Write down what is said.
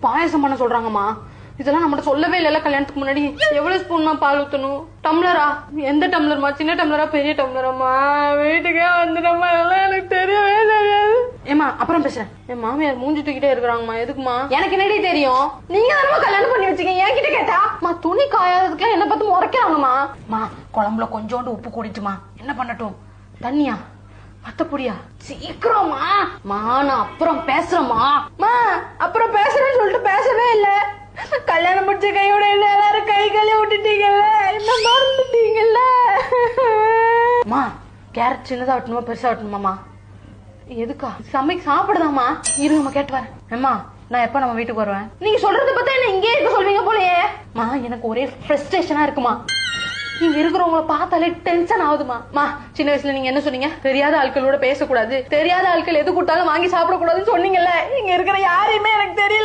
பாயசம் பண்ண சொல்றாங்கம்மா. இதெல்லாம் நம்மகிட்ட சொல்லவே இல்ல கல்யாணத்துக்கு முன்னாடி. எவ்வளவு ஸ்பூன்மா பால் ஊத்தணும்? டம்ளரா? எந்த டம்ளர்மா? சின்ன டம்ளரா பெரிய டம்ளராமா? வீட்டுக்கே வந்துட்டோம்மா, எல்லாம் எனக்கு தெரியவே தெரியாது. ஏமா அப்புறம் பேசுறேன். என் மாமியார் மூஞ்சி தூக்கிட்டே இருக்கிறாங்கம்மா. எதுக்குமா? எனக்கு என்னடி தெரியும்? நீங்க தானமா கல்யாணம் பண்ணி வச்சுக்கீங்க, என்கிட்ட கேட்டா துணி காயாததுக்குலாம் என்ன பார்த்து முறைக்கிறாங்கம்மா. குழம்புல கொஞ்சோண்டு உப்பு கூடிட்டுமா. என்ன பண்ணட்டும்? தண்ணியா? மத்தப்படியா? சீக்கிரமா நான் அப்புறம் பேசுறேம்மா. அப்புறம் பேசுறேன்னு சொல்லிட்டு பேசவே இல்ல. கல்யாணம் முடிச்ச கையோட என்ன எல்லாரும் கை கையில விட்டுட்டீங்கல்ல, என்ன மறந்துட்டீங்கல்ல. கேரட் சின்னதா வெட்டணுமா பெருசா வெட்டணுமாமா? எதுக்கா? சாப்பிடுதாமா? இருங்கம்மா கேட்டு வரேன். அம்மா நான் எப்ப நம்ம வீட்டுக்கு வருவேன்? நீங்க சொல்றத பார்த்தா என்ன இங்கே இருக்க சொல்வீங்க போலயே. எனக்கு ஒரே ஃப்ரஸ்ட்ரேஷனா இருக்குமா. நீங்க இருக்கிறவங்கள பார்த்தாலே டென்ஷன் ஆகுதுமா. சின்ன வயசுல நீங்க என்ன சொன்னீங்க? தெரியாத ஆட்களோட பேசக்கூடாது, தெரியாத ஆட்கள் எது கூட்டாலும் வாங்கி சாப்பிடக்கூடாதுன்னு சொன்னீங்கல்ல. இங்க இருக்கிற யாரையுமே எனக்கு தெரியல.